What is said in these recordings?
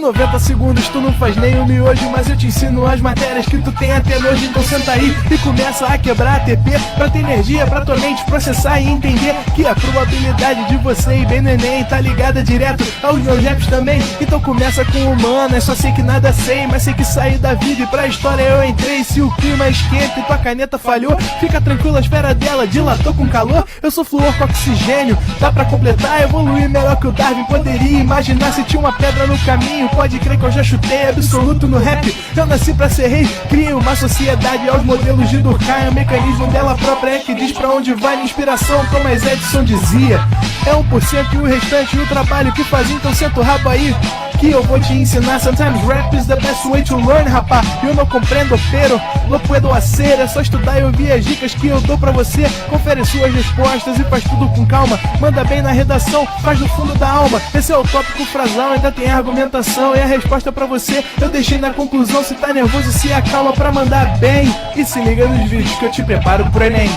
90 segundos tu não faz nem o miojo, mas eu te ensino as matérias que tu tem até nojo. Então senta aí e começa a quebrar ATP pra ter energia, pra tua mente processar e entender que a probabilidade de você ir bem no Enem tá ligada direto aos meus raps também. Então começa com humanas, só sei que nada sei, mas sei que saí da vida e pra história eu entrei. Se o clima esquenta e tua caneta falhou, fica tranquilo, a esfera dela dilatou com calor. Eu sou flúor com oxigênio, dá pra completar, evoluir melhor que o Darwin poderia imaginar. Se tinha uma pedra no caminho, pode crer que eu já chutei absoluto no rap. Eu nasci pra ser rei, criei uma sociedade aos modelos de Durkheim. O mecanismo dela própria é que diz pra onde vai a inspiração, Thomas Edison dizia. É 1% e o restante o trabalho que faz, então senta o rabo aí que eu vou te ensinar. Sometimes rap is the best way to learn, rapá. Eu não compreendo, pero não puedo hacer. É só estudar e ouvir as dicas que eu dou pra você. Confere suas respostas e faz tudo com calma. Manda bem na redação, faz do fundo da alma. Esse é o tópico frasal, ainda tem argumentação. E a resposta pra você eu deixei na conclusão. Se tá nervoso, se acalma pra mandar bem. E se liga nos vídeos que eu te preparo pro Enem.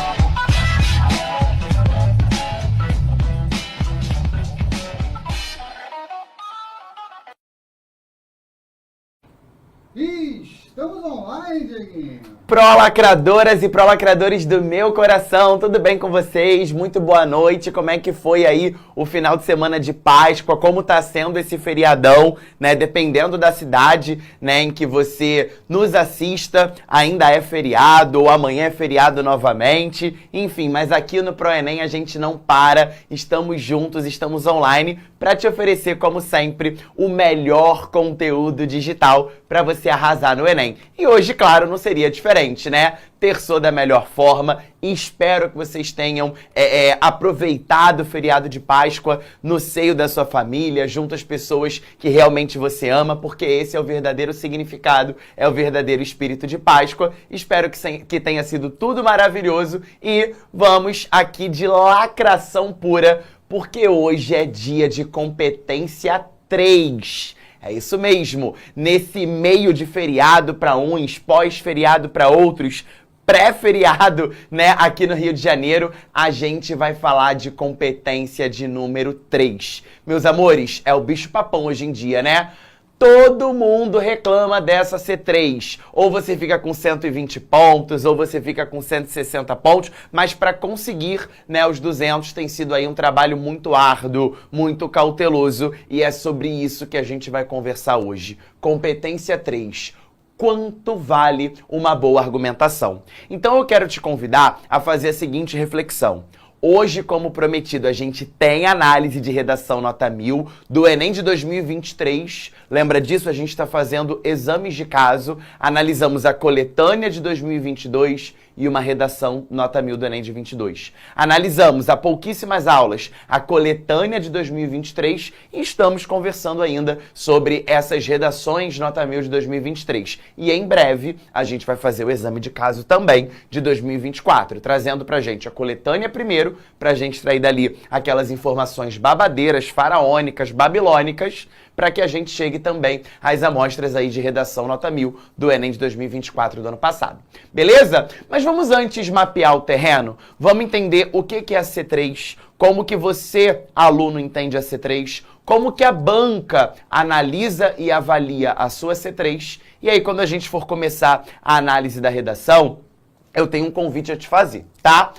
Estamos online, Dieguinho. Prolacradoras e prolacradores do meu coração, tudo bem com vocês? Muito boa noite, como é que foi aí o final de semana de Páscoa? Como tá sendo esse feriadão, né? Dependendo da cidade, né, em que você nos assista, ainda é feriado ou amanhã é feriado novamente. Enfim, mas aqui no ProEnem a gente não para, estamos juntos, estamos online para te oferecer, como sempre, o melhor conteúdo digital para você arrasar no Enem. E hoje, claro, não seria diferente, né? Terçou da melhor forma. Espero que vocês tenham aproveitado o feriado de Páscoa no seio da sua família, junto às pessoas que realmente você ama, porque esse é o verdadeiro significado, é o verdadeiro espírito de Páscoa. Espero que tenha sido tudo maravilhoso e vamos aqui de lacração pura, porque hoje é dia de competência 3. É isso mesmo, nesse meio de feriado para uns, pós-feriado para outros, pré-feriado, né, aqui no Rio de Janeiro, a gente vai falar de competência de número 3. Meus amores, é o bicho-papão hoje em dia, né? Todo mundo reclama dessa C3. Ou você fica com 120 pontos, ou você fica com 160 pontos, mas para conseguir, né, os 200 tem sido aí um trabalho muito árduo, muito cauteloso, e é sobre isso que a gente vai conversar hoje. Competência 3. Quanto vale uma boa argumentação? Então eu quero te convidar a fazer a seguinte reflexão. Hoje, como prometido, a gente tem análise de redação nota 1000 do Enem de 2023. Lembra disso? A gente está fazendo exames de caso, analisamos a coletânea de 2022 e uma redação nota 1000 do Enem de 22. Analisamos há pouquíssimas aulas a coletânea de 2023 e estamos conversando ainda sobre essas redações nota 1000 de 2023. E em breve a gente vai fazer o exame de caso também de 2024, trazendo pra gente a coletânea primeiro, pra gente extrair dali aquelas informações babadeiras, faraônicas, babilônicas, para que a gente chegue também às amostras aí de redação nota 1000 do Enem de 2024 do ano passado. Beleza? Mas vamos antes mapear o terreno, vamos entender o que é a C3, como que você, aluno, entende a C3, como que a banca analisa e avalia a sua C3, e aí quando a gente for começar a análise da redação, eu tenho um convite a te fazer, tá?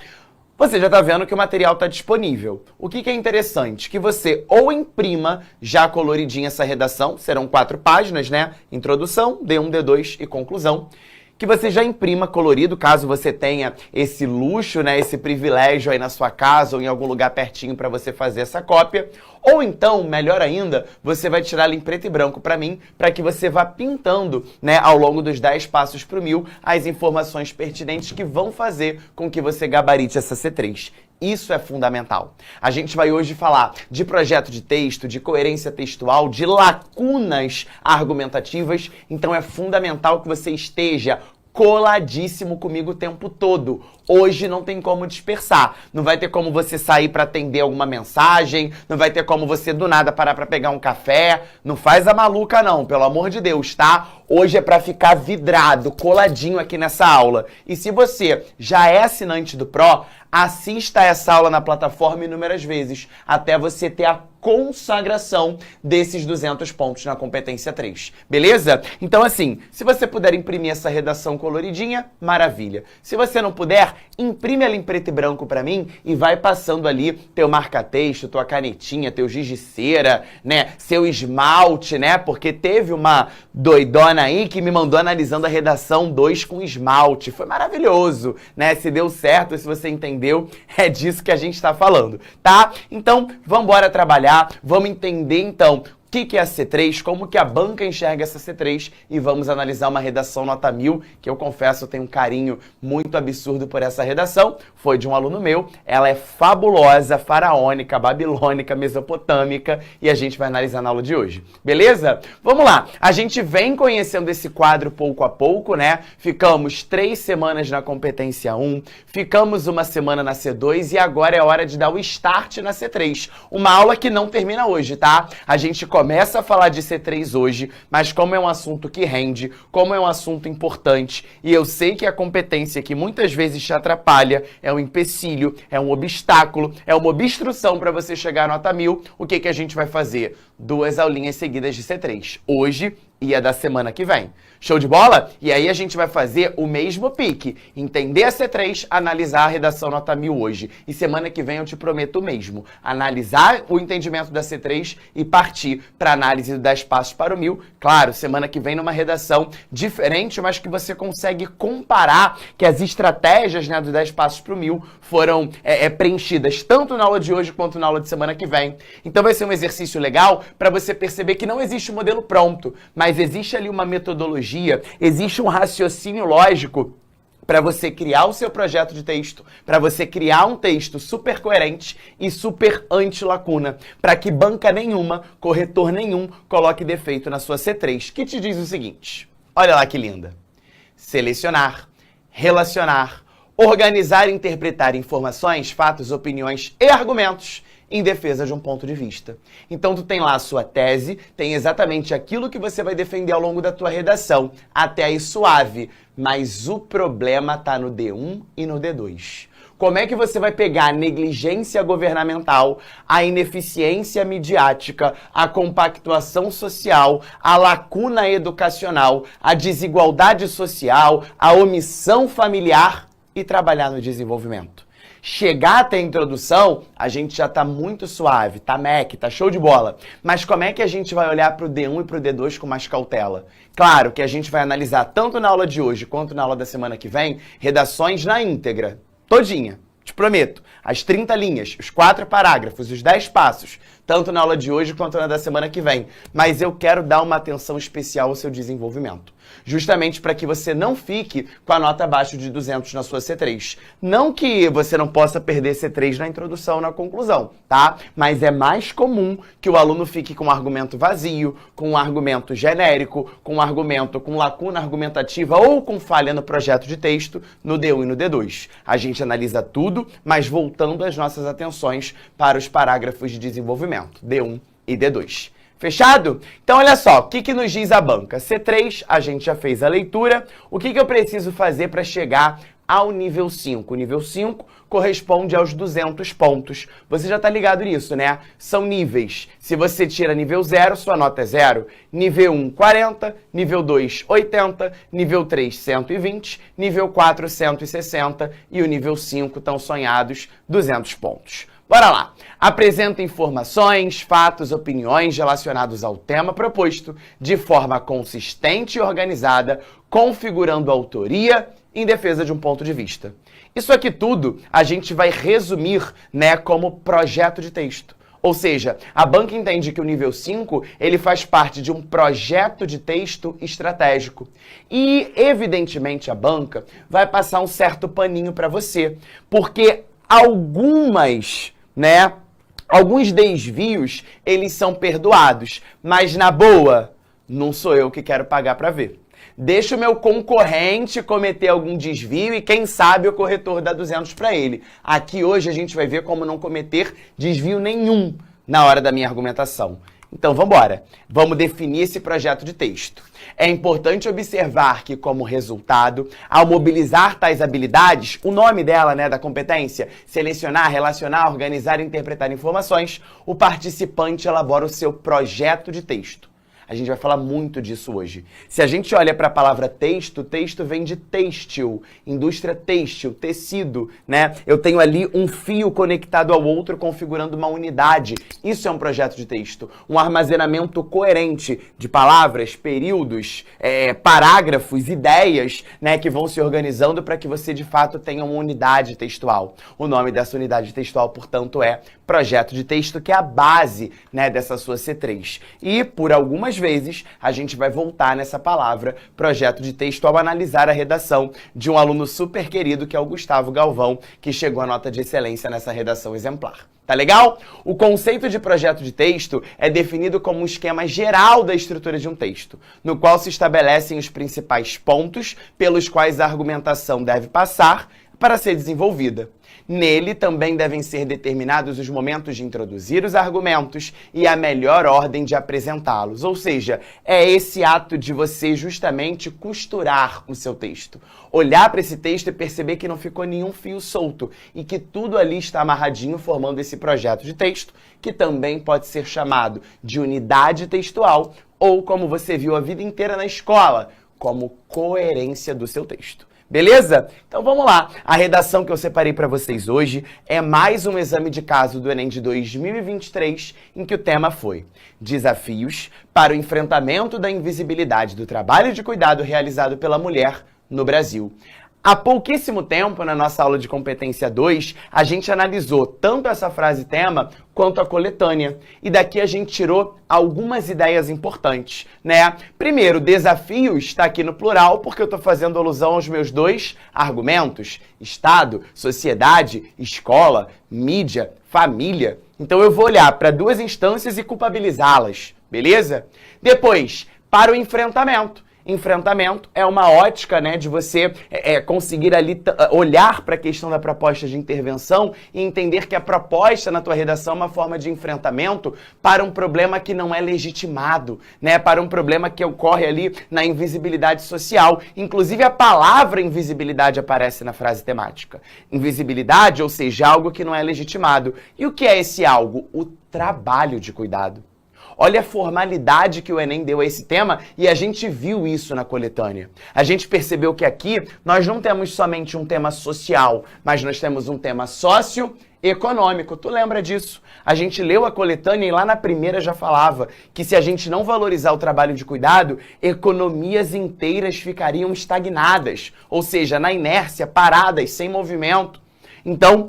Você já está vendo que o material está disponível. O que é interessante? Que você ou imprima já coloridinha essa redação, serão 4 páginas, né? Introdução, D1, D2 e conclusão. Que você já imprima colorido, caso você tenha esse luxo, né, esse privilégio aí na sua casa ou em algum lugar pertinho para você fazer essa cópia. Ou então, melhor ainda, você vai tirar ela em preto e branco para mim, para que você vá pintando, né, ao longo dos 10 passos para o 1000, as informações pertinentes que vão fazer com que você gabarite essa C3. Isso é fundamental. A gente vai hoje falar de projeto de texto, de coerência textual, de lacunas argumentativas, então é fundamental que você esteja coladíssimo comigo o tempo todo. Hoje não tem como dispersar, não vai ter como você sair para atender alguma mensagem, não vai ter como você do nada parar para pegar um café, não faz a maluca não, pelo amor de Deus, tá? Hoje é para ficar vidrado, coladinho aqui nessa aula. E se você já é assinante do Pro, assista essa aula na plataforma inúmeras vezes, até você ter a consagração desses 200 pontos na competência 3, beleza? Então assim, se você puder imprimir essa redação coloridinha, maravilha. Se você não puder, imprime ela em preto e branco pra mim e vai passando ali teu marca-texto, tua canetinha, teu giz de cera, né, seu esmalte, né, porque teve uma doidona aí que me mandou analisando a redação 2 com esmalte, foi maravilhoso, né, se deu certo, se você entendeu, é disso que a gente tá falando, tá? Então, vamos embora trabalhar. Vamos entender, então, o que é a C3, como que a banca enxerga essa C3 e vamos analisar uma redação nota 1000, que eu confesso, eu tenho um carinho muito absurdo por essa redação. Foi de um aluno meu, ela é fabulosa, faraônica, babilônica, mesopotâmica e a gente vai analisar na aula de hoje, beleza? Vamos lá, a gente vem conhecendo esse quadro pouco a pouco, né? Ficamos 3 semanas na competência 1, ficamos uma semana na C2 e agora é hora de dar o start na C3. Uma aula que não termina hoje, tá? A gente começa a falar de C3 hoje, mas como é um assunto que rende, como é um assunto importante, e eu sei que a competência que muitas vezes te atrapalha é um empecilho, é um obstáculo, é uma obstrução para você chegar à nota 1000, o que a gente vai fazer? 2 aulinhas seguidas de C3, hoje e a da semana que vem. Show de bola? E aí a gente vai fazer o mesmo pique, entender a C3, analisar a redação nota 1000 hoje. E semana que vem eu te prometo o mesmo, analisar o entendimento da C3 e partir para análise do 10 passos para o 1000. Claro, semana que vem numa redação diferente, mas que você consegue comparar que as estratégias, né, do 10 passos para o 1000 foram preenchidas tanto na aula de hoje quanto na aula de semana que vem. Então vai ser um exercício legal para você perceber que não existe um modelo pronto, mas existe ali uma metodologia, existe um raciocínio lógico para você criar o seu projeto de texto, para você criar um texto super coerente e super anti-lacuna, para que banca nenhuma, corretor nenhum, coloque defeito na sua C3, que te diz o seguinte, olha lá que linda, selecionar, relacionar, organizar e interpretar informações, fatos, opiniões e argumentos em defesa de um ponto de vista. Então tu tem lá a sua tese, tem exatamente aquilo que você vai defender ao longo da tua redação, até aí suave, mas o problema tá no D1 e no D2. Como é que você vai pegar a negligência governamental, a ineficiência midiática, a compactuação social, a lacuna educacional, a desigualdade social, a omissão familiar e trabalhar no desenvolvimento? Chegar até a introdução, a gente já tá muito suave, tá mec, tá show de bola. Mas como é que a gente vai olhar pro D1 e pro D2 com mais cautela? Claro que a gente vai analisar tanto na aula de hoje quanto na aula da semana que vem, redações na íntegra, todinha. Te prometo, as 30 linhas, os 4 parágrafos, os 10 passos, tanto na aula de hoje quanto na da semana que vem. Mas eu quero dar uma atenção especial ao seu desenvolvimento. Justamente para que você não fique com a nota abaixo de 200 na sua C3. Não que você não possa perder C3 na introdução ou na conclusão, tá? Mas é mais comum que o aluno fique com um argumento vazio, com um argumento genérico, com um argumento com lacuna argumentativa ou com falha no projeto de texto no D1 e no D2. A gente analisa tudo, mas voltando as nossas atenções para os parágrafos de desenvolvimento, D1 e D2. Fechado? Então, olha só, o que nos diz a banca? C3, a gente já fez a leitura. O que eu preciso fazer para chegar ao nível 5? O nível 5 corresponde aos 200 pontos. Você já está ligado nisso, né? São níveis. Se você tira nível 0, sua nota é 0. Nível 1, 40. Nível 2, 80. Nível 3, 120. Nível 4, 160. E o nível 5, tão sonhados, 200 pontos. Bora lá! Apresenta informações, fatos, opiniões relacionados ao tema proposto de forma consistente e organizada, configurando a autoria em defesa de um ponto de vista. Isso aqui tudo a gente vai resumir, né, como projeto de texto. Ou seja, a banca entende que o nível 5 ele faz parte de um projeto de texto estratégico. E, evidentemente, a banca vai passar um certo paninho para você, porque alguns desvios, eles são perdoados, mas na boa, não sou eu que quero pagar para ver. deixa o meu concorrente cometer algum desvio e quem sabe o corretor dá 200 para ele. Aqui hoje a gente vai ver como não cometer desvio nenhum na hora da minha argumentação. Então, vamos embora. Vamos definir esse projeto de texto. É importante observar que, como resultado, ao mobilizar tais habilidades, o nome dela, né, da competência, selecionar, relacionar, organizar e interpretar informações, o participante elabora o seu projeto de texto. A gente vai falar muito disso hoje. Se a gente olha para a palavra texto, texto vem de têxtil, indústria têxtil, tecido, né? Eu tenho ali um fio conectado ao outro, configurando uma unidade. Isso é um projeto de texto. Um armazenamento coerente de palavras, períodos, parágrafos, ideias, né? Que vão se organizando para que você, de fato, tenha uma unidade textual. O nome dessa unidade textual, portanto, é projeto de texto, que é a base, né, dessa sua C3. E, por algumas vezes, a gente vai voltar nessa palavra, projeto de texto, ao analisar a redação de um aluno super querido, que é o Gustavo Galvão, que chegou à nota de excelência nessa redação exemplar. Tá legal? O conceito de projeto de texto é definido como um esquema geral da estrutura de um texto, no qual se estabelecem os principais pontos pelos quais a argumentação deve passar para ser desenvolvida. Nele também devem ser determinados os momentos de introduzir os argumentos e a melhor ordem de apresentá-los. Ou seja, é esse ato de você justamente costurar o seu texto. Olhar para esse texto e perceber que não ficou nenhum fio solto e que tudo ali está amarradinho, formando esse projeto de texto, que também pode ser chamado de unidade textual ou, como você viu a vida inteira na escola, como coerência do seu texto. Beleza? Então vamos lá. A redação que eu separei para vocês hoje é mais um exame de caso do Enem de 2023, em que o tema foi Desafios para o enfrentamento da invisibilidade do trabalho de cuidado realizado pela mulher no Brasil. Há pouquíssimo tempo, na nossa aula de competência 2, a gente analisou tanto essa frase tema quanto a coletânea. E daqui a gente tirou algumas ideias importantes, né? Primeiro, desafio está aqui no plural, porque eu estou fazendo alusão aos meus dois argumentos: Estado, sociedade, escola, mídia, família. Então eu vou olhar para duas instâncias e culpabilizá-las, beleza? Depois, para o enfrentamento. Enfrentamento é uma ótica, né, de você conseguir ali olhar para a questão da proposta de intervenção e entender que a proposta na tua redação é uma forma de enfrentamento para um problema que não é legitimado, né, para um problema que ocorre ali na invisibilidade social. Inclusive a palavra invisibilidade aparece na frase temática. Invisibilidade, ou seja, algo que não é legitimado. E o que é esse algo? O trabalho de cuidado. Olha a formalidade que o Enem deu a esse tema e a gente viu isso na coletânea. A gente percebeu que aqui nós não temos somente um tema social, mas nós temos um tema socioeconômico. Tu lembra disso? A gente leu a coletânea e lá na primeira já falava que se a gente não valorizar o trabalho de cuidado, economias inteiras ficariam estagnadas, ou seja, na inércia, paradas, sem movimento. Então,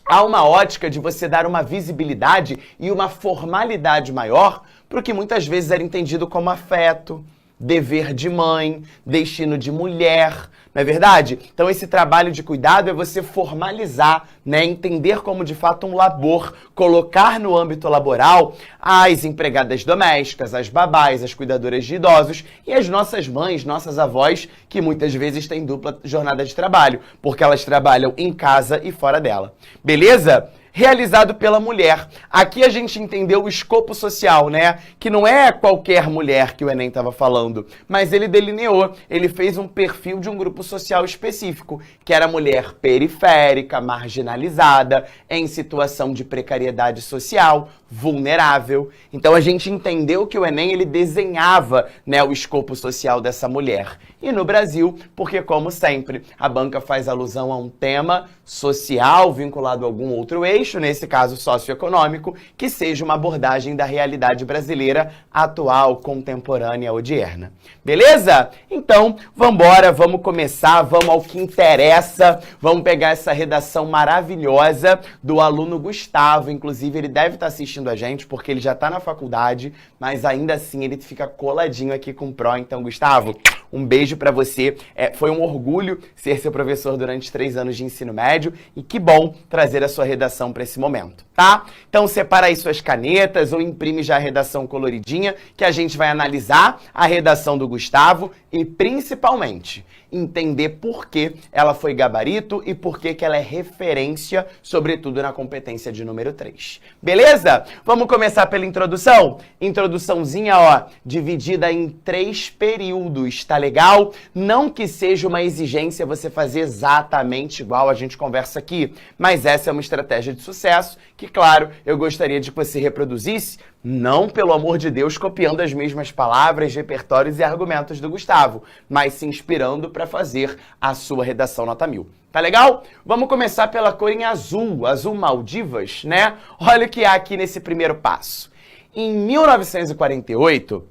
há uma ótica de você dar uma visibilidade e uma formalidade maior para o que muitas vezes era entendido como afeto, dever de mãe, destino de mulher, não é verdade? Então esse trabalho de cuidado é você formalizar, né? Entender como de fato um labor, colocar no âmbito laboral as empregadas domésticas, as babás, as cuidadoras de idosos e as nossas mães, nossas avós, que muitas vezes têm dupla jornada de trabalho, porque elas trabalham em casa e fora dela. Beleza? Realizado pela mulher. Aqui a gente entendeu o escopo social, né? Que não é qualquer mulher que o Enem estava falando, mas ele delineou, ele fez um perfil de um grupo social específico, que era a mulher periférica, marginalizada, em situação de precariedade social, vulnerável. Então a gente entendeu que o Enem ele desenhava, né, o escopo social dessa mulher. E no Brasil, porque como sempre, a banca faz alusão a um tema social vinculado a algum outro eixo, nesse caso socioeconômico, que seja uma abordagem da realidade brasileira atual, contemporânea, odierna. Beleza? Então, vambora, vamos começar, vamos ao que interessa, vamos pegar essa redação maravilhosa do aluno Gustavo. Inclusive, ele deve estar assistindo a gente, porque ele já está na faculdade, mas ainda assim ele fica coladinho aqui com o Pro. Então, Gustavo, um beijo para você. Foi um orgulho ser seu professor durante 3 anos de ensino médio e que bom trazer a sua redação para esse momento. tá? Então separa aí suas canetas ou imprime já a redação coloridinha, que a gente vai analisar a redação do Gustavo e principalmente entender por que ela foi gabarito e por que ela é referência, sobretudo na competência de número 3. Beleza? Vamos começar pela introdução? Introduçãozinha, ó, dividida em 3 períodos, tá legal? Não que seja uma exigência você fazer exatamente igual a gente conversa aqui, mas essa é uma estratégia de sucesso que, claro, eu gostaria de que você reproduzisse, não, pelo amor de Deus, copiando as mesmas palavras, repertórios e argumentos do Gustavo, mas se inspirando para fazer a sua redação nota 1000. Tá legal? Vamos começar pela cor em azul, azul Maldivas, né? Olha o que há aqui nesse primeiro passo. Em 1948,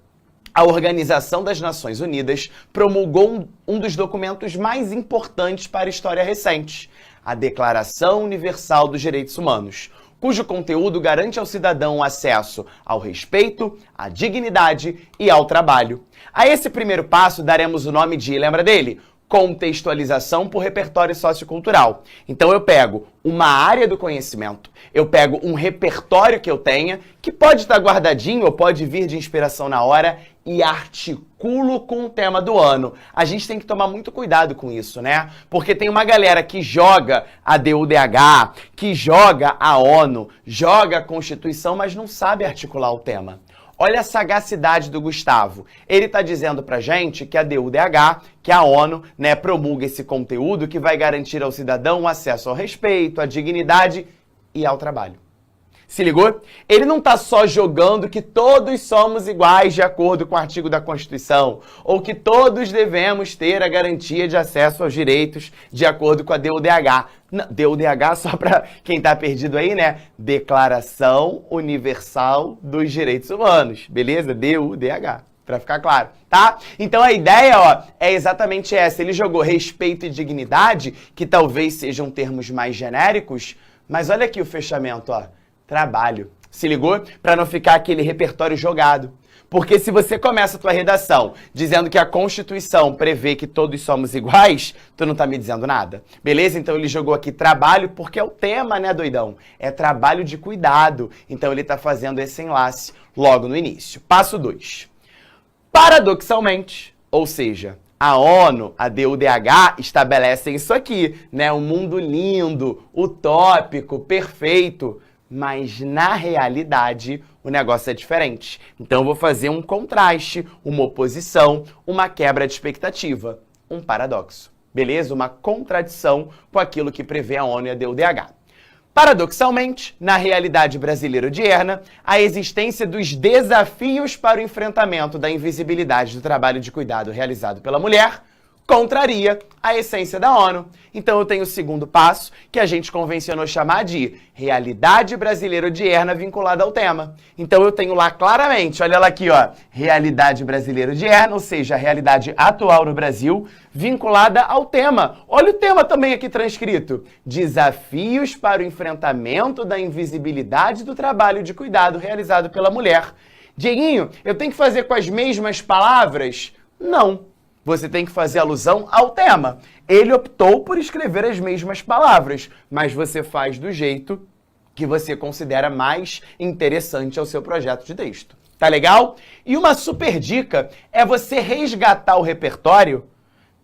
a Organização das Nações Unidas promulgou um dos documentos mais importantes para a história recente, a Declaração Universal dos Direitos Humanos, cujo conteúdo garante ao cidadão acesso ao respeito, à dignidade e ao trabalho. A esse primeiro passo daremos o nome de, lembra dele? Contextualização por repertório sociocultural. Então eu pego uma área do conhecimento, eu pego um repertório que eu tenha, que pode estar guardadinho ou pode vir de inspiração na hora, e articulo com o tema do ano. A gente tem que tomar muito cuidado com isso, né? Porque tem uma galera que joga a DUDH, que joga a ONU, joga a Constituição, mas não sabe articular o tema. Olha a sagacidade do Gustavo. Ele está dizendo pra gente que a DUDH, que a ONU, né, promulga esse conteúdo que vai garantir ao cidadão acesso ao respeito, à dignidade e ao trabalho. Se ligou? Ele não está só jogando que todos somos iguais de acordo com o artigo da Constituição, ou que todos devemos ter a garantia de acesso aos direitos de acordo com a DUDH. Não, DUDH, só para quem está perdido aí, né? Declaração Universal dos Direitos Humanos, beleza? DUDH, para ficar claro, tá? Então a ideia, ó, é exatamente essa. Ele jogou respeito e dignidade, que talvez sejam termos mais genéricos, mas olha aqui o fechamento, ó. Trabalho. Se ligou? Para não ficar aquele repertório jogado. Porque se você começa a tua redação dizendo que a Constituição prevê que todos somos iguais, tu não tá me dizendo nada. Beleza? Então ele jogou aqui trabalho porque é o tema, né, doidão? É trabalho de cuidado. Então ele tá fazendo esse enlace logo no início. Passo 2. Paradoxalmente, ou seja, a ONU, a DUDH, estabelecem isso aqui, né? Um mundo lindo, utópico, perfeito. Mas na realidade o negócio é diferente. Então eu vou fazer um contraste, uma oposição, uma quebra de expectativa, um paradoxo. Beleza? Uma contradição com aquilo que prevê a ONU e a DUDH. Paradoxalmente, na realidade brasileira odierna, a existência dos desafios para o enfrentamento da invisibilidade do trabalho de cuidado realizado pela mulher contraria a essência da ONU. Então eu tenho o segundo passo, que a gente convencionou chamar de realidade brasileira odierna vinculada ao tema. Então eu tenho lá claramente, olha lá aqui, ó, realidade brasileira odierna, ou seja, a realidade atual no Brasil, vinculada ao tema. Olha o tema também aqui transcrito. Desafios para o enfrentamento da invisibilidade do trabalho de cuidado realizado pela mulher. Dieguinho, eu tenho que fazer com as mesmas palavras? Não. Você tem que fazer alusão ao tema. Ele optou por escrever as mesmas palavras, mas você faz do jeito que você considera mais interessante ao seu projeto de texto. Tá legal? E uma super dica é você resgatar o repertório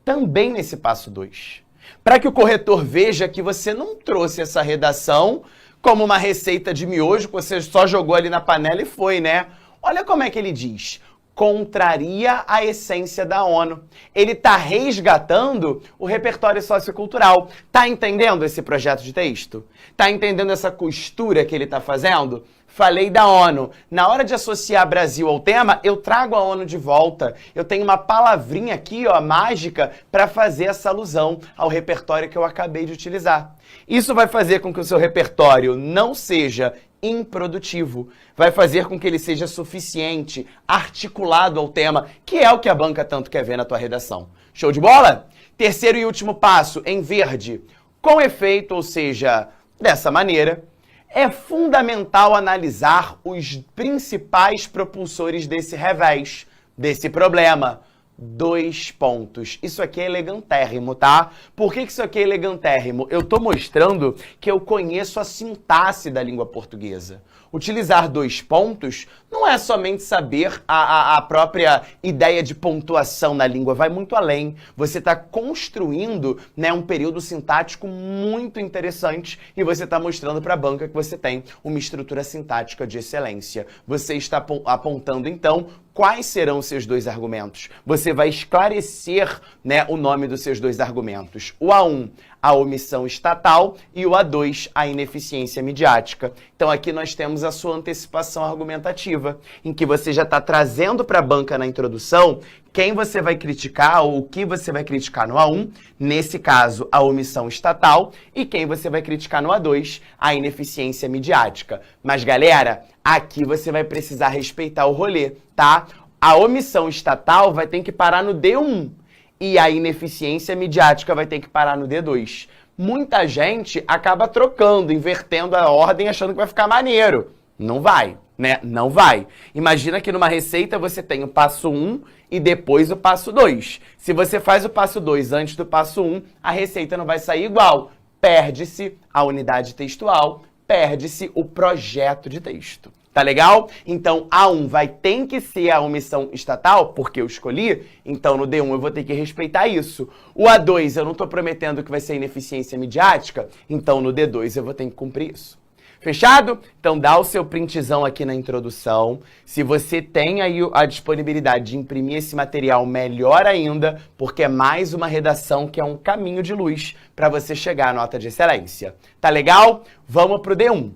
também nesse passo 2. Para que o corretor veja que você não trouxe essa redação como uma receita de miojo que você só jogou ali na panela e foi, né? Olha como é que ele diz. Contraria a essência da ONU. Ele está resgatando o repertório sociocultural. Tá entendendo esse projeto de texto? Tá entendendo essa costura que ele está fazendo? Falei da ONU. Na hora de associar Brasil ao tema, eu trago a ONU de volta. Eu tenho uma palavrinha aqui, ó, mágica, para fazer essa alusão ao repertório que eu acabei de utilizar. Isso vai fazer com que o seu repertório não seja improdutivo, vai fazer com que ele seja suficiente, articulado ao tema, que é o que a banca tanto quer ver na tua redação. Show de bola? Terceiro e último passo, em verde. Com efeito, ou seja, dessa maneira, é fundamental analisar os principais propulsores desse revés, desse problema. 2 pontos. Isso aqui é elegantérrimo, tá? Por que isso aqui é elegantérrimo? Eu tô mostrando que eu conheço a sintaxe da língua portuguesa. Utilizar 2 pontos não é somente saber a própria ideia de pontuação na língua, vai muito além. Você está construindo, né, um período sintático muito interessante e você está mostrando para a banca que você tem uma estrutura sintática de excelência. Você está apontando, então, quais serão os seus 2 argumentos. Você vai esclarecer, né, o nome dos seus 2 argumentos. O A1, a omissão estatal, e o A2, a ineficiência midiática. Então aqui nós temos a sua antecipação argumentativa, em que você já está trazendo para a banca na introdução quem você vai criticar ou o que você vai criticar no A1, nesse caso, a omissão estatal, e quem você vai criticar no A2, a ineficiência midiática. Mas, galera, aqui você vai precisar respeitar o rolê, tá? A omissão estatal vai ter que parar no D1 e a ineficiência midiática vai ter que parar no D2. Muita gente acaba trocando, invertendo a ordem, achando que vai ficar maneiro. Não vai, né? Não vai. Imagina que numa receita você tem o passo 1 e depois o passo 2. Se você faz o passo 2 antes do passo 1, a receita não vai sair igual. Perde-se a unidade textual, perde-se o projeto de texto. Tá legal? Então, A1 tem que ser a omissão estatal, porque eu escolhi, então no D1 eu vou ter que respeitar isso. O A2 eu não estou prometendo que vai ser ineficiência midiática, então no D2 eu vou ter que cumprir isso. Fechado? Então dá o seu printzão aqui na introdução. Se você tem aí a disponibilidade de imprimir esse material, melhor ainda, porque é mais uma redação que é um caminho de luz para você chegar à nota de excelência. Tá legal? Vamos pro D1.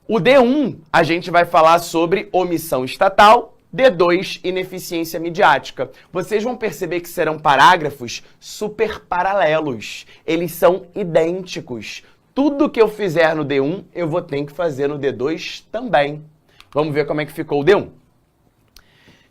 O D1, a gente vai falar sobre omissão estatal, D2, ineficiência midiática. Vocês vão perceber que serão parágrafos super paralelos. Eles são idênticos. Tudo que eu fizer no D1, eu vou ter que fazer no D2 também. Vamos ver como é que ficou o D1.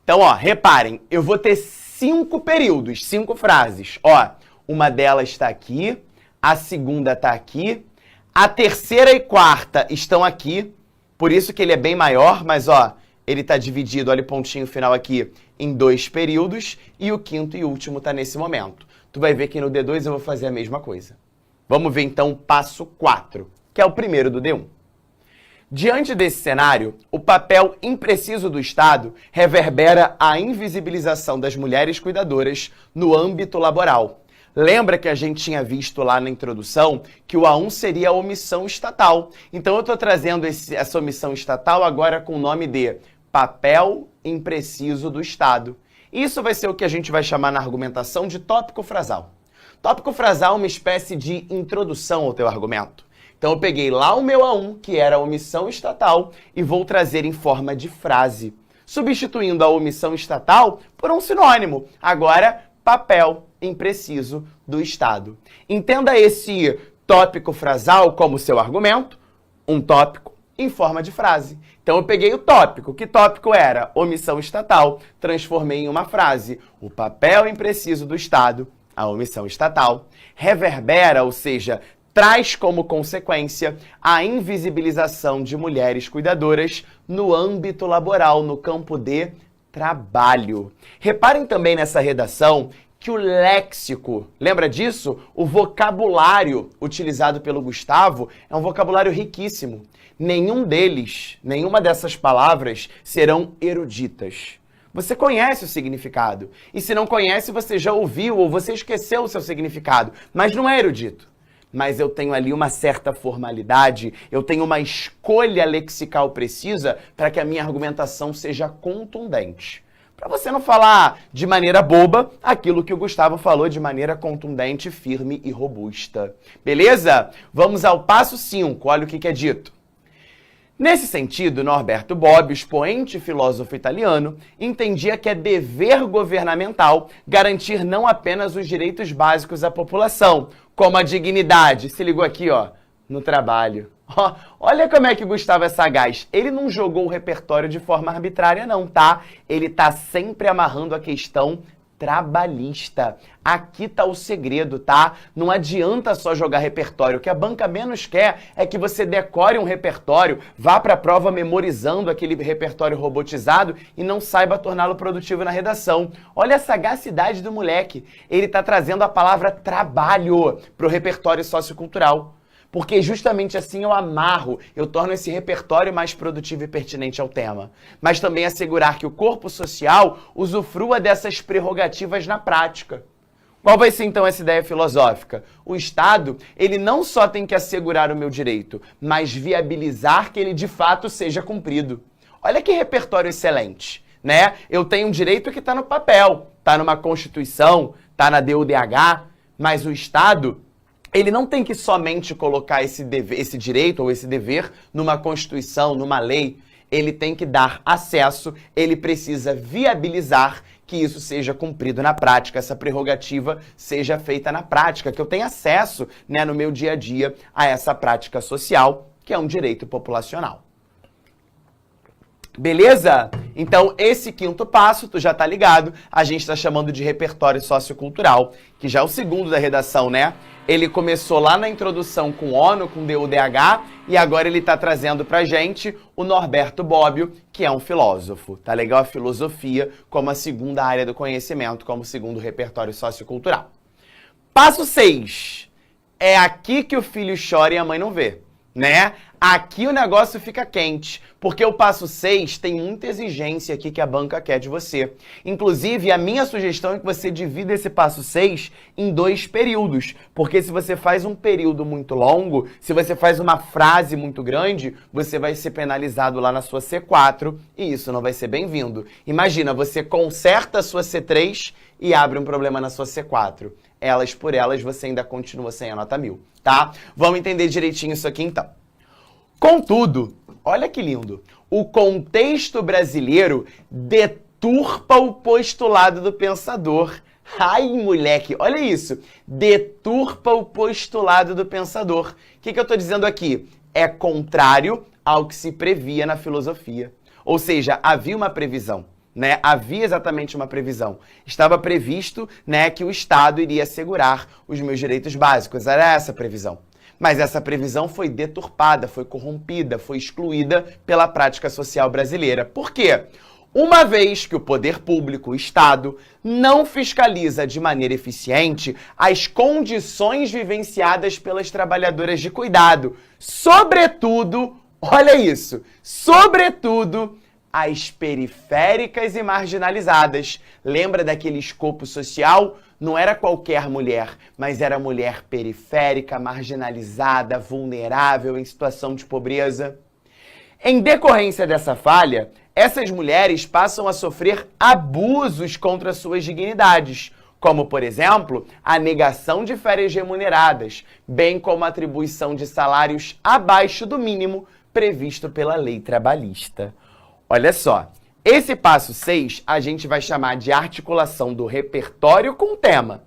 Então, ó, reparem, eu vou ter 5 períodos, 5 frases. Ó, uma delas está aqui, a segunda está aqui, a terceira e quarta estão aqui, por isso que ele é bem maior, mas ó, ele está dividido, olha o pontinho final aqui, em 2 períodos, e o quinto e último está nesse momento. Tu vai ver que no D2 eu vou fazer a mesma coisa. Vamos ver então o passo 4, que é o primeiro do D1. Diante desse cenário, o papel impreciso do Estado reverbera a invisibilização das mulheres cuidadoras no âmbito laboral. Lembra que a gente tinha visto lá na introdução que o A1 seria a omissão estatal. Então eu estou trazendo essa omissão estatal agora com o nome de papel impreciso do Estado. Isso vai ser o que a gente vai chamar na argumentação de tópico frasal. Tópico frasal é uma espécie de introdução ao teu argumento. Então eu peguei lá o meu A1, que era a omissão estatal, e vou trazer em forma de frase, substituindo a omissão estatal por um sinônimo. Agora, papel impreciso do Estado. Entenda esse tópico frasal como seu argumento, um tópico em forma de frase. Então eu peguei o tópico. Que tópico era? Omissão estatal. Transformei em uma frase. O papel impreciso do Estado, a omissão estatal, reverbera, ou seja, traz como consequência a invisibilização de mulheres cuidadoras no âmbito laboral, no campo de trabalho. Reparem também nessa redação que o léxico, lembra disso? O vocabulário utilizado pelo Gustavo é um vocabulário riquíssimo. Nenhuma dessas palavras serão eruditas. Você conhece o significado. E se não conhece, você já ouviu ou você esqueceu o seu significado. Mas não é erudito. Mas eu tenho ali uma certa formalidade, eu tenho uma escolha lexical precisa para que a minha argumentação seja contundente. Para você não falar de maneira boba aquilo que o Gustavo falou de maneira contundente, firme e robusta. Beleza? Vamos ao passo 5. Olha o que é dito. Nesse sentido, Norberto Bobbio, expoente e filósofo italiano, entendia que é dever governamental garantir não apenas os direitos básicos à população, como a dignidade, se ligou aqui, ó, no trabalho. Olha como é que o Gustavo é sagaz. Ele não jogou o repertório de forma arbitrária não, tá? Ele tá sempre amarrando a questão trabalhista. Aqui tá o segredo, tá? Não adianta só jogar repertório. O que a banca menos quer é que você decore um repertório, vá para a prova memorizando aquele repertório robotizado e não saiba torná-lo produtivo na redação. Olha a sagacidade do moleque. Ele tá trazendo a palavra trabalho pro repertório sociocultural. Porque justamente assim eu amarro, eu torno esse repertório mais produtivo e pertinente ao tema. Mas também assegurar que o corpo social usufrua dessas prerrogativas na prática. Qual vai ser então essa ideia filosófica? O Estado, ele não só tem que assegurar o meu direito, mas viabilizar que ele de fato seja cumprido. Olha que repertório excelente, né? Eu tenho um direito que está no papel, está numa Constituição, está na DUDH, mas o Estado, ele não tem que somente colocar esse direito ou esse dever numa Constituição, numa lei. Ele tem que dar acesso, ele precisa viabilizar que isso seja cumprido na prática, essa prerrogativa seja feita na prática, que eu tenha acesso, né, no meu dia a dia a essa prática social, que é um direito populacional. Beleza? Então, esse quinto passo, tu já tá ligado, a gente está chamando de repertório sociocultural, que já é o segundo da redação, né? Ele começou lá na introdução com ONU, com DUDH, e agora ele tá trazendo pra gente o Norberto Bobbio, que é um filósofo. Tá legal? A filosofia como a segunda área do conhecimento, como o segundo repertório sociocultural. Passo 6. É aqui que o filho chora e a mãe não vê, né? Aqui o negócio fica quente, porque o passo 6 tem muita exigência aqui que a banca quer de você. Inclusive, a minha sugestão é que você divida esse passo 6 em 2 períodos, porque se você faz um período muito longo, se você faz uma frase muito grande, você vai ser penalizado lá na sua C4 e isso não vai ser bem-vindo. Imagina, você conserta a sua C3 e abre um problema na sua C4. Elas por elas, você ainda continua sem a nota 1000, tá? Vamos entender direitinho isso aqui então. Contudo, olha que lindo, o contexto brasileiro deturpa o postulado do pensador. Ai, moleque, olha isso, deturpa o postulado do pensador. O que eu estou dizendo aqui? É contrário ao que se previa na filosofia. Ou seja, havia uma previsão, né? Havia exatamente uma previsão. Estava previsto, né, que o Estado iria assegurar os meus direitos básicos. Era essa a previsão. Mas essa previsão foi deturpada, foi corrompida, foi excluída pela prática social brasileira. Por quê? Uma vez que o poder público, o Estado, não fiscaliza de maneira eficiente as condições vivenciadas pelas trabalhadoras de cuidado, sobretudo, olha isso, sobretudo as periféricas e marginalizadas. Lembra daquele escopo social? Não era qualquer mulher, mas era mulher periférica, marginalizada, vulnerável, em situação de pobreza. Em decorrência dessa falha, essas mulheres passam a sofrer abusos contra suas dignidades, como, por exemplo, a negação de férias remuneradas, bem como a atribuição de salários abaixo do mínimo previsto pela lei trabalhista. Olha só. Esse passo 6 a gente vai chamar de articulação do repertório com o tema.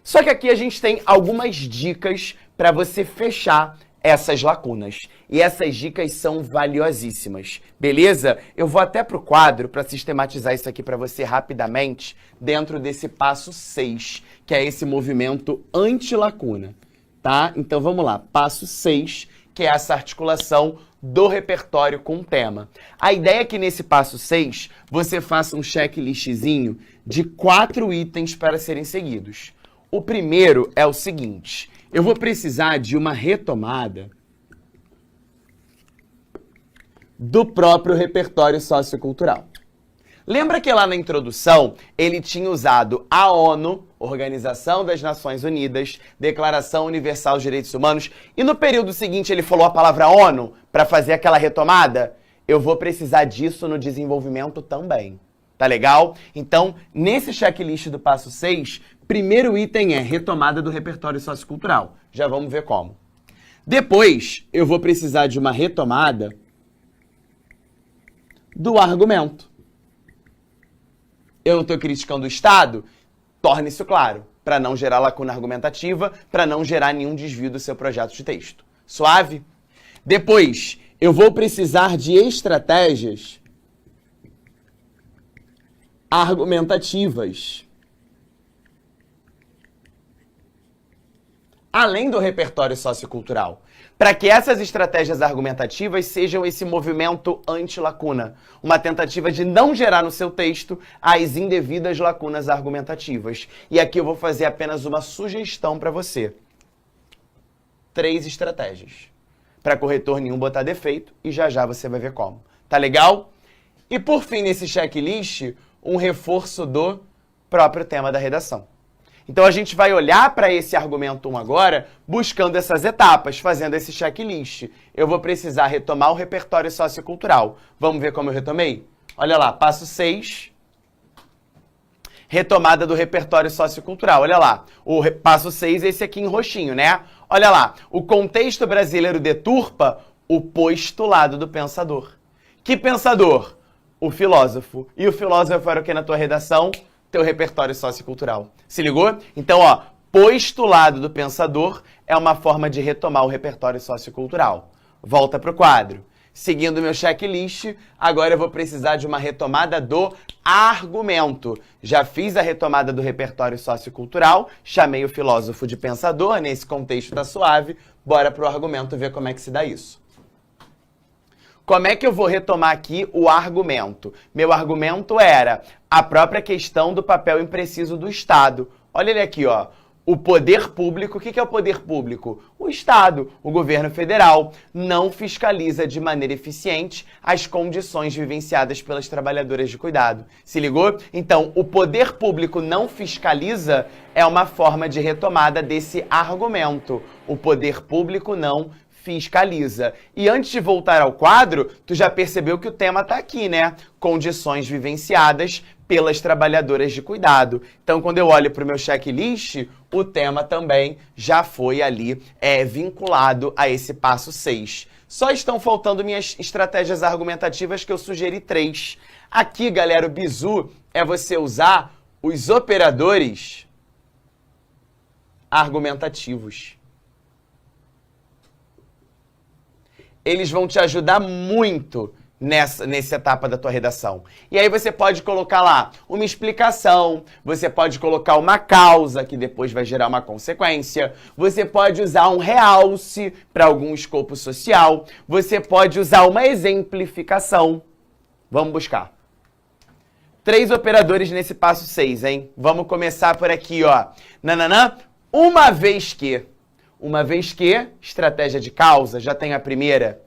Só que aqui a gente tem algumas dicas para você fechar essas lacunas. E essas dicas são valiosíssimas, beleza? Eu vou até para o quadro para sistematizar isso aqui para você rapidamente dentro desse passo 6, que é esse movimento anti-lacuna, tá? Então vamos lá, passo 6, que é essa articulação do repertório com o tema. A ideia é que nesse passo 6, você faça um checklistzinho de 4 itens para serem seguidos. O primeiro é o seguinte, eu vou precisar de uma retomada do próprio repertório sociocultural. Lembra que lá na introdução ele tinha usado a ONU, Organização das Nações Unidas, Declaração Universal dos Direitos Humanos, e no período seguinte ele falou a palavra ONU para fazer aquela retomada? Eu vou precisar disso no desenvolvimento também. Tá legal? Então, nesse checklist do passo 6, primeiro item é retomada do repertório sociocultural. Já vamos ver como. Depois, eu vou precisar de uma retomada do argumento. Eu não estou criticando o Estado? Torne isso claro, para não gerar lacuna argumentativa, para não gerar nenhum desvio do seu projeto de texto. Suave? Depois, eu vou precisar de estratégias argumentativas. além do repertório sociocultural, para que essas estratégias argumentativas sejam esse movimento anti-lacuna, uma tentativa de não gerar no seu texto as indevidas lacunas argumentativas. E aqui eu vou fazer apenas uma sugestão para você. 3 estratégias. Para corretor nenhum botar defeito, e já já você vai ver como. Tá legal? E por fim, nesse checklist, um reforço do próprio tema da redação. Então a gente vai olhar para esse argumento 1 agora, buscando essas etapas, fazendo esse checklist. Eu vou precisar retomar o repertório sociocultural. Vamos ver como eu retomei? Olha lá, passo 6, retomada do repertório sociocultural. Olha lá, o passo 6 é esse aqui em roxinho, né? Olha lá, o contexto brasileiro deturpa o postulado do pensador. Que pensador? O filósofo. E o filósofo era o que na tua redação? Teu repertório sociocultural. Se ligou? Então, ó, postulado do pensador é uma forma de retomar o repertório sociocultural. Volta pro quadro. Seguindo meu checklist, agora eu vou precisar de uma retomada do argumento. Já fiz a retomada do repertório sociocultural, chamei o filósofo de pensador, nesse contexto tá suave, bora pro argumento ver como é que se dá isso. Como é que eu vou retomar aqui o argumento? Meu argumento era a própria questão do papel impreciso do Estado. Olha ele aqui, ó. O poder público, o que é o poder público? O Estado, o governo federal, não fiscaliza de maneira eficiente as condições vivenciadas pelas trabalhadoras de cuidado. Se ligou? Então, o poder público não fiscaliza é uma forma de retomada desse argumento. O poder público não fiscaliza. E antes de voltar ao quadro, tu já percebeu que o tema tá aqui, né? Condições vivenciadas pelas trabalhadoras de cuidado. Então, quando eu olho para o meu checklist, o tema também já foi ali vinculado a esse passo 6. Só estão faltando minhas estratégias argumentativas que eu sugeri 3. Aqui, galera, o bizu é você usar os operadores argumentativos. Eles vão te ajudar muito nessa etapa da tua redação. E aí você pode colocar lá uma explicação, você pode colocar uma causa, que depois vai gerar uma consequência, você pode usar um realce para algum escopo social, você pode usar uma exemplificação. Vamos buscar. 3 operadores nesse passo 6, hein? Vamos começar por aqui, ó. Nananã, uma vez que, estratégia de causa, já tem a primeira.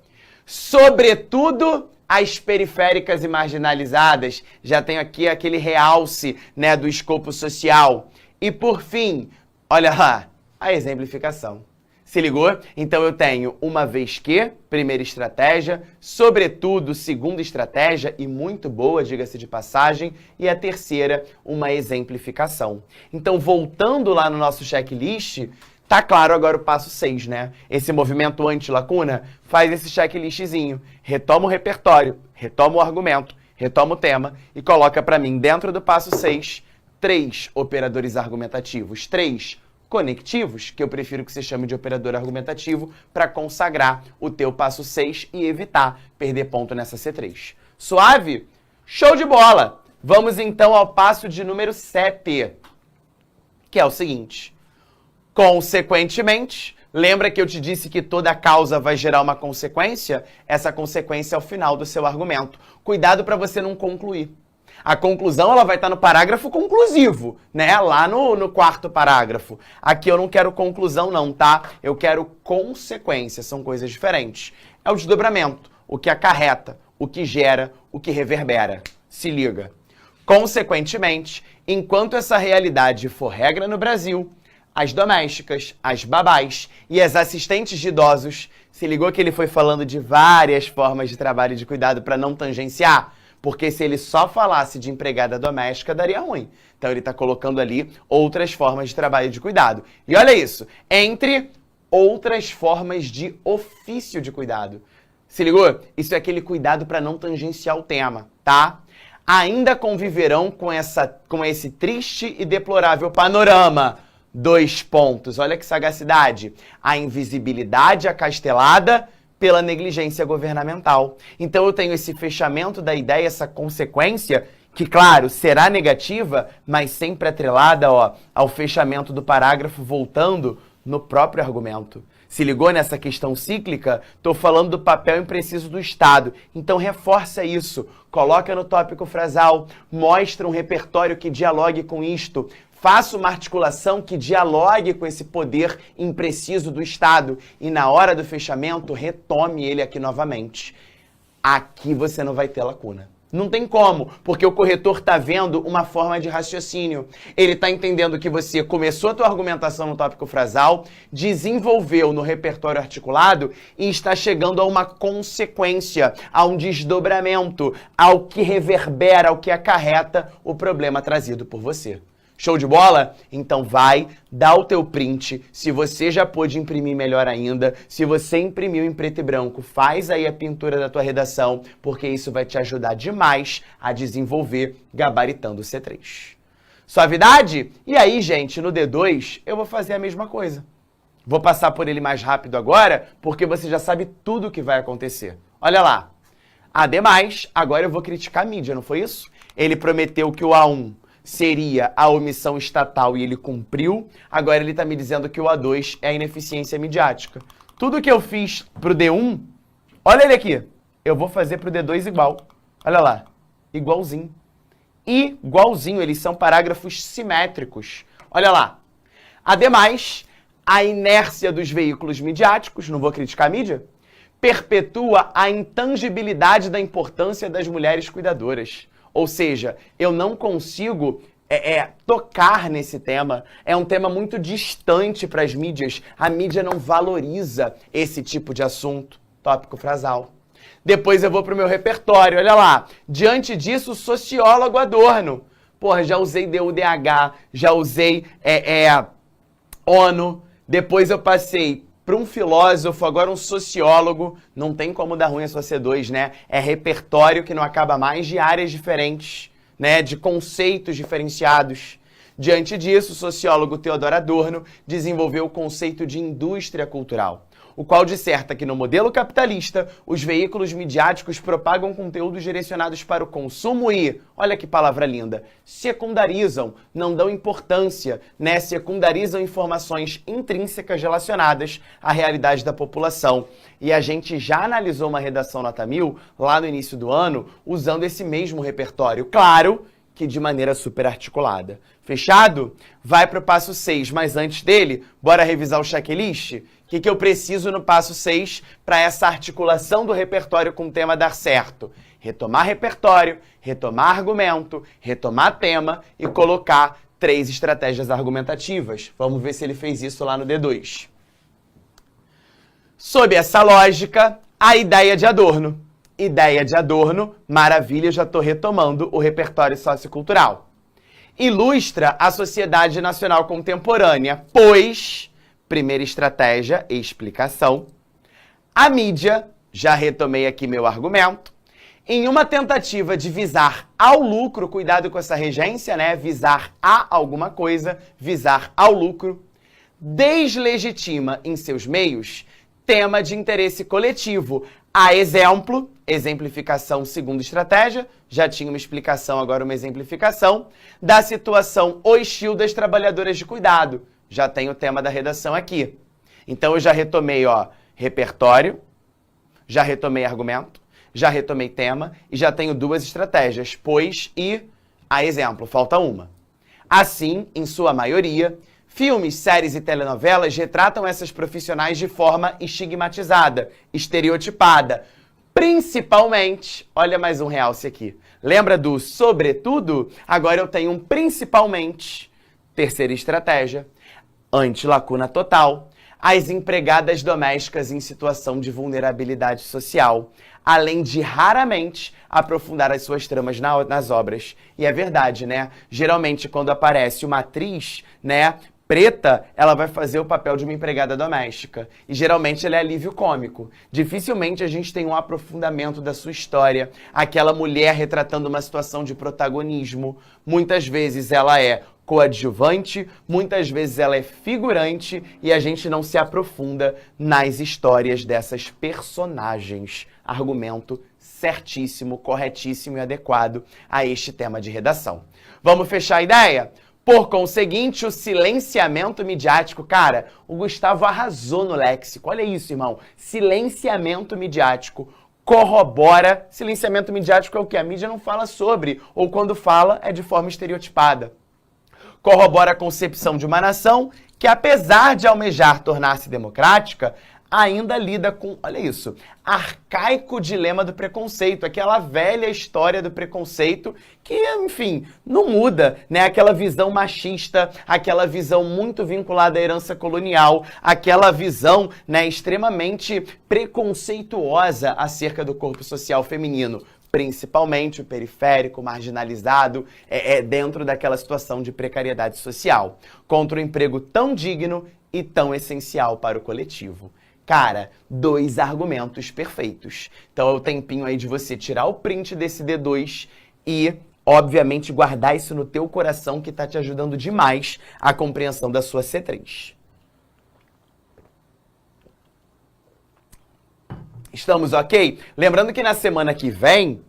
Sobretudo as periféricas e marginalizadas, já tenho aqui aquele realce, né, do escopo social. E por fim, olha lá, a exemplificação. Se ligou? Então eu tenho uma vez que, primeira estratégia, sobretudo, segunda estratégia, e muito boa, diga-se de passagem, e a terceira, uma exemplificação. Então, voltando lá no nosso checklist, tá claro agora o passo 6, né? Esse movimento anti-lacuna faz esse checklistzinho. Retoma o repertório, retoma o argumento, retoma o tema e coloca para mim, dentro do passo 6, 3 operadores argumentativos, 3 conectivos, que eu prefiro que se chame de operador argumentativo, para consagrar o teu passo 6 e evitar perder ponto nessa C3. Suave? Show de bola! Vamos então ao passo de número 7, que é o seguinte. Consequentemente, lembra que eu te disse que toda causa vai gerar uma consequência? Essa consequência é o final do seu argumento. Cuidado para você não concluir. A conclusão ela vai estar no parágrafo conclusivo, né? Lá no 4º parágrafo. Aqui eu não quero conclusão não, tá? Eu quero consequência, são coisas diferentes. É o desdobramento, o que acarreta, o que gera, o que reverbera. Se liga. Consequentemente, enquanto essa realidade for regra no Brasil, as domésticas, as babás e as assistentes de idosos, se ligou que ele foi falando de várias formas de trabalho e de cuidado para não tangenciar? Porque se ele só falasse de empregada doméstica, daria ruim. Então ele está colocando ali outras formas de trabalho e de cuidado. E olha isso, entre outras formas de ofício de cuidado. Se ligou? Isso é aquele cuidado para não tangenciar o tema, tá? Ainda conviverão com esse triste e deplorável panorama. 2 pontos, olha que sagacidade. A invisibilidade acastelada pela negligência governamental. Então eu tenho esse fechamento da ideia, essa consequência, que claro, será negativa, mas sempre atrelada ao fechamento do parágrafo, voltando no próprio argumento. Se ligou nessa questão cíclica? Estou falando do papel impreciso do Estado. Então reforça isso, coloca no tópico frasal, mostra um repertório que dialogue com isto, faça uma articulação que dialogue com esse poder impreciso do Estado e na hora do fechamento retome ele aqui novamente. Aqui você não vai ter lacuna. Não tem como, porque o corretor está vendo uma forma de raciocínio. Ele está entendendo que você começou a tua argumentação no tópico frasal, desenvolveu no repertório articulado e está chegando a uma consequência, a um desdobramento, ao que reverbera, ao que acarreta o problema trazido por você. Show de bola? Então vai, dá o teu print, se você já pôde imprimir melhor ainda, se você imprimiu em preto e branco, faz aí a pintura da tua redação, porque isso vai te ajudar demais a desenvolver gabaritando o C3. Suavidade? E aí, gente, no D2 eu vou fazer a mesma coisa. Vou passar por ele mais rápido agora, porque você já sabe tudo o que vai acontecer. Olha lá. Ademais, agora eu vou criticar a mídia, não foi isso? Ele prometeu que o A1 seria a omissão estatal e ele cumpriu. Agora ele está me dizendo que o A2 é a ineficiência midiática. Tudo que eu fiz pro D1, olha ele aqui, eu vou fazer pro D2 igual. Olha lá, igualzinho. Igualzinho, eles são parágrafos simétricos. Olha lá. Ademais, a inércia dos veículos midiáticos, não vou criticar a mídia, perpetua a intangibilidade da importância das mulheres cuidadoras. Ou seja, eu não consigo tocar nesse tema. É um tema muito distante para as mídias. A mídia não valoriza esse tipo de assunto. Tópico frasal. Depois eu vou para o meu repertório. Olha lá. Diante disso, sociólogo Adorno. Porra, já usei DUDH, já usei ONU. Depois eu passei para um filósofo, agora um sociólogo. Não tem como dar ruim a só C2, né? É repertório que não acaba mais, de áreas diferentes, né? De conceitos diferenciados. Diante disso, o sociólogo Theodor Adorno desenvolveu o conceito de indústria cultural, o qual disserta que no modelo capitalista, os veículos midiáticos propagam conteúdos direcionados para o consumo e, olha que palavra linda, secundarizam, não dão importância, né? Secundarizam informações intrínsecas relacionadas à realidade da população. E a gente já analisou uma redação nota 1000, lá no início do ano, usando esse mesmo repertório. Claro que de maneira super articulada. Fechado? Vai para o passo 6, mas antes dele, bora revisar o checklist? O que eu preciso no passo 6 para essa articulação do repertório com o tema dar certo? Retomar repertório, retomar argumento, retomar tema e colocar 3 estratégias argumentativas. Vamos ver se ele fez isso lá no D2. Sob essa lógica, a ideia de Adorno. Ideia de Adorno, maravilha, já estou retomando o repertório sociocultural. Ilustra a sociedade nacional contemporânea, pois, primeira estratégia e explicação, a mídia, já retomei aqui meu argumento, em uma tentativa de visar ao lucro, cuidado com essa regência, né? Visar a alguma coisa, visar ao lucro, deslegitima em seus meios tema de interesse coletivo. A exemplo, exemplificação segunda estratégia, já tinha uma explicação, agora uma exemplificação, da situação hostil das trabalhadoras de cuidado. Já tem o tema da redação aqui. Então eu já retomei, repertório, já retomei argumento, já retomei tema e já tenho 2 estratégias, pois e a exemplo, falta uma. Assim, em sua maioria, filmes, séries e telenovelas retratam essas profissionais de forma estigmatizada, estereotipada. Principalmente, olha mais um realce aqui. Lembra do sobretudo? Agora eu tenho um principalmente. Terceira estratégia, anti-lacuna total. As empregadas domésticas em situação de vulnerabilidade social, além de raramente aprofundar as suas tramas nas obras. E é verdade, né? Geralmente quando aparece uma atriz, né, preta, ela vai fazer o papel de uma empregada doméstica. E geralmente ela é alívio cômico. Dificilmente a gente tem um aprofundamento da sua história. Aquela mulher retratando uma situação de protagonismo. Muitas vezes ela é coadjuvante, muitas vezes ela é figurante e a gente não se aprofunda nas histórias dessas personagens. Argumento certíssimo, corretíssimo e adequado a este tema de redação. Vamos fechar a ideia? Por conseguinte, o silenciamento midiático, cara, o Gustavo arrasou no léxico. Olha isso, irmão. Silenciamento midiático corrobora. Silenciamento midiático é o que a mídia não fala sobre, ou quando fala é de forma estereotipada. Corrobora a concepção de uma nação que, apesar de almejar tornar-se democrática, ainda lida com, olha isso, arcaico dilema do preconceito, aquela velha história do preconceito que, enfim, não muda, né? Aquela visão machista, aquela visão muito vinculada à herança colonial, aquela visão, né, extremamente preconceituosa acerca do corpo social feminino, principalmente o periférico, marginalizado, dentro daquela situação de precariedade social, contra um emprego tão digno e tão essencial para o coletivo. Cara, 2 argumentos perfeitos. Então é o tempinho aí de você tirar o print desse D2 e, obviamente, guardar isso no teu coração, que tá te ajudando demais a compreensão da sua C3. Estamos ok? Lembrando que na semana que vem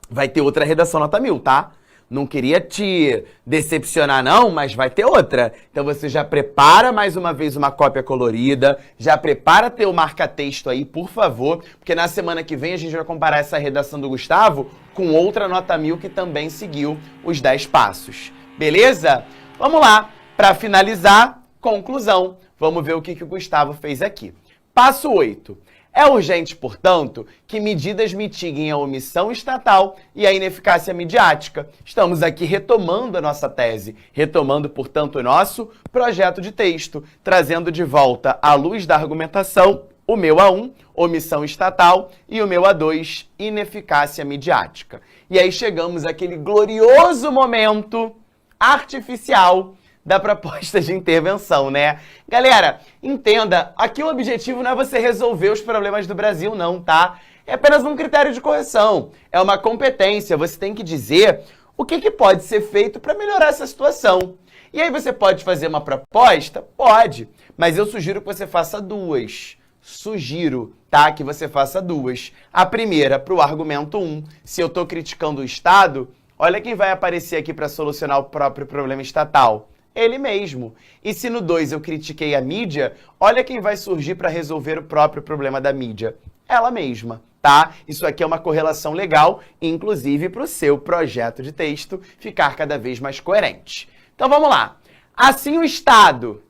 vai ter outra redação nota 1000, tá? Não queria te decepcionar não, mas vai ter outra. Então você já prepara mais uma vez uma cópia colorida, já prepara teu marca-texto aí, por favor, porque na semana que vem a gente vai comparar essa redação do Gustavo com outra nota 1000 que também seguiu os 10 passos. Beleza? Vamos lá, para finalizar, conclusão. Vamos ver o que o Gustavo fez aqui. Passo 8. É urgente, portanto, que medidas mitiguem a omissão estatal e a ineficácia midiática. Estamos aqui retomando a nossa tese, retomando, portanto, o nosso projeto de texto, trazendo de volta à luz da argumentação o meu A1, omissão estatal, e o meu A2, ineficácia midiática. E aí chegamos àquele glorioso momento artificial da proposta de intervenção, né? Galera, entenda, aqui o objetivo não é você resolver os problemas do Brasil, não, tá? É apenas um critério de correção, é uma competência, você tem que dizer o que pode ser feito para melhorar essa situação. E aí você pode fazer uma proposta? Pode, mas eu sugiro que você faça 2. Sugiro, tá? Que você faça 2. A primeira, para o argumento 1, se eu estou criticando o Estado, olha quem vai aparecer aqui para solucionar o próprio problema estatal. Ele mesmo. E se no 2 eu critiquei a mídia, olha quem vai surgir para resolver o próprio problema da mídia. Ela mesma, tá? Isso aqui é uma correlação legal, inclusive para o seu projeto de texto ficar cada vez mais coerente. Então vamos lá. Assim o Estado,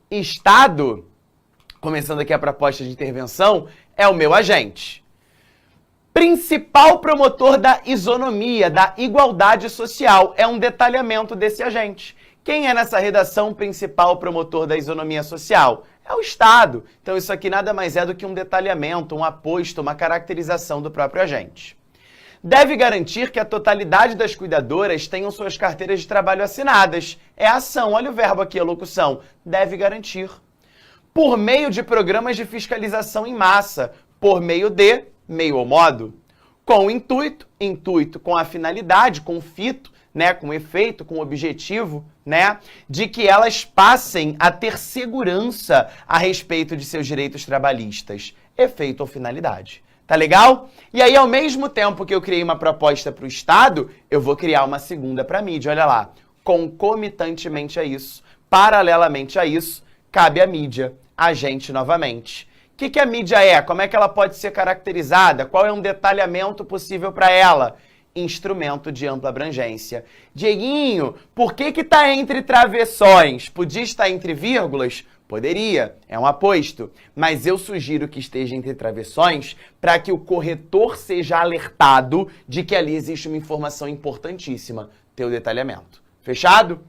começando aqui a proposta de intervenção, é o meu agente. Principal promotor da isonomia, da igualdade social, é um detalhamento desse agente. Quem é nessa redação principal promotor da isonomia social? É o Estado. Então isso aqui nada mais é do que um detalhamento, um aposto, uma caracterização do próprio agente. Deve garantir que a totalidade das cuidadoras tenham suas carteiras de trabalho assinadas. É a ação, olha o verbo aqui, a locução. Deve garantir. Por meio de programas de fiscalização em massa, por meio de, meio ou modo, com intuito com a finalidade, com o fito, né, com efeito, com objetivo, né, de que elas passem a ter segurança a respeito de seus direitos trabalhistas. Efeito ou finalidade. Tá legal? E aí, ao mesmo tempo que eu criei uma proposta para o Estado, eu vou criar uma segunda para a mídia, olha lá. Concomitantemente a isso, paralelamente a isso, cabe à mídia, agente novamente. O que a mídia é? Como é que ela pode ser caracterizada? Qual é um detalhamento possível para ela? Instrumento de ampla abrangência. Dieguinho, por que está entre travessões? Podia estar entre vírgulas? Poderia, é um aposto. Mas eu sugiro que esteja entre travessões para que o corretor seja alertado de que ali existe uma informação importantíssima, teu detalhamento. Fechado?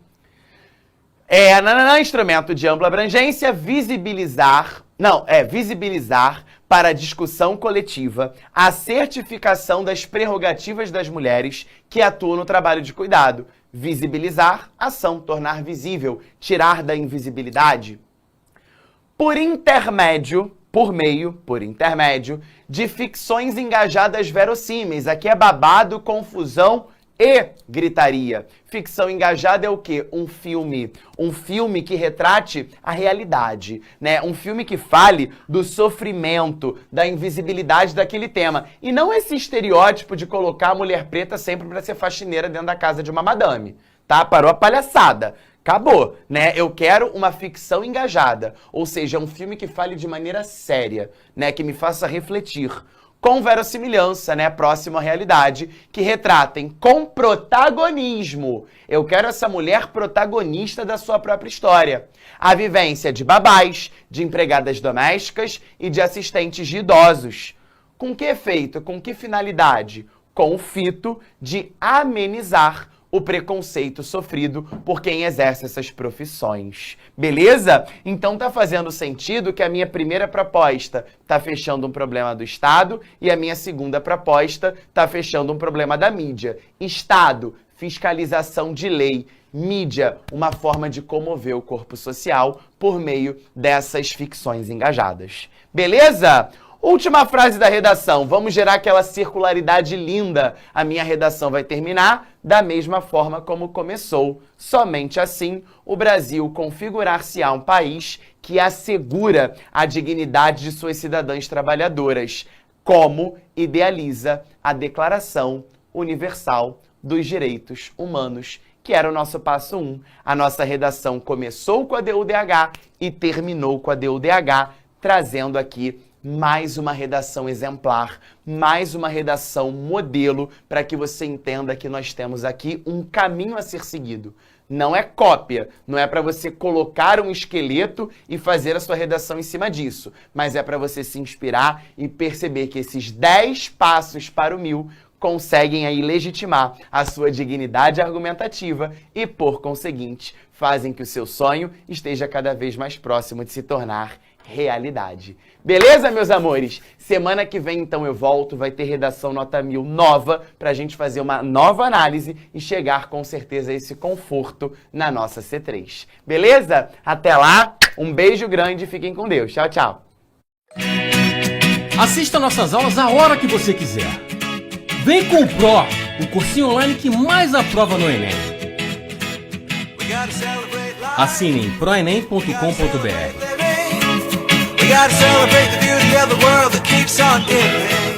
Instrumento de ampla abrangência, visibilizar para a discussão coletiva a certificação das prerrogativas das mulheres que atuam no trabalho de cuidado. Visibilizar, ação, tornar visível, tirar da invisibilidade. Por intermédio de ficções engajadas verossímeis. Aqui é babado, confusão e gritaria. Ficção engajada é o quê? Um filme que retrate a realidade, né? Um filme que fale do sofrimento, da invisibilidade daquele tema. E não esse estereótipo de colocar a mulher preta sempre para ser faxineira dentro da casa de uma madame, tá? Parou a palhaçada. Acabou, né? Eu quero uma ficção engajada, ou seja, um filme que fale de maneira séria, né? Que me faça refletir, com verossimilhança, né? Próximo à realidade, que retratem com protagonismo. Eu quero essa mulher protagonista da sua própria história. A vivência de babás, de empregadas domésticas e de assistentes de idosos. Com que efeito? Com que finalidade? Com o fito de amenizar o preconceito sofrido por quem exerce essas profissões. Beleza? Então tá fazendo sentido que a minha primeira proposta tá fechando um problema do Estado e a minha segunda proposta tá fechando um problema da mídia. Estado, fiscalização de lei. Mídia, uma forma de comover o corpo social por meio dessas ficções engajadas. Beleza? Última frase da redação, vamos gerar aquela circularidade linda. A minha redação vai terminar da mesma forma como começou. Somente assim, o Brasil configurar-se-á um país que assegura a dignidade de suas cidadãs trabalhadoras, como idealiza a Declaração Universal dos Direitos Humanos, que era o nosso passo 1. A nossa redação começou com a DUDH e terminou com a DUDH, trazendo aqui mais uma redação exemplar, mais uma redação modelo, para que você entenda que nós temos aqui um caminho a ser seguido. Não é cópia, não é para você colocar um esqueleto e fazer a sua redação em cima disso, mas é para você se inspirar e perceber que esses 10 passos para o 1000 conseguem aí legitimar a sua dignidade argumentativa e, por conseguinte, fazem que o seu sonho esteja cada vez mais próximo de se tornar realidade. Beleza, meus amores? Semana que vem, então, eu volto. Vai ter redação nota 1000 nova pra gente fazer uma nova análise e chegar, com certeza, a esse conforto na nossa C3. Beleza? Até lá, um beijo grande e fiquem com Deus. Tchau, tchau. Assista nossas aulas a hora que você quiser. Vem com o Pro, o cursinho online que mais aprova no Enem. Assine em proenem.com.br. We gotta celebrate the beauty of the world that keeps on giving.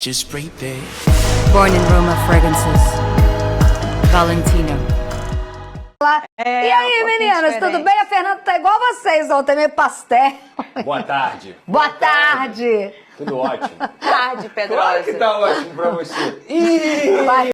Just breathe it. Born in Roma Fragrances. Valentino. E aí, meninas, tudo bem? A Fernanda tá igual vocês ontem, meio pastel. Boa tarde. Boa tarde. Tudo ótimo. Tarde, Pedrosa. Claro que tá ótimo pra você. Ih! Vai.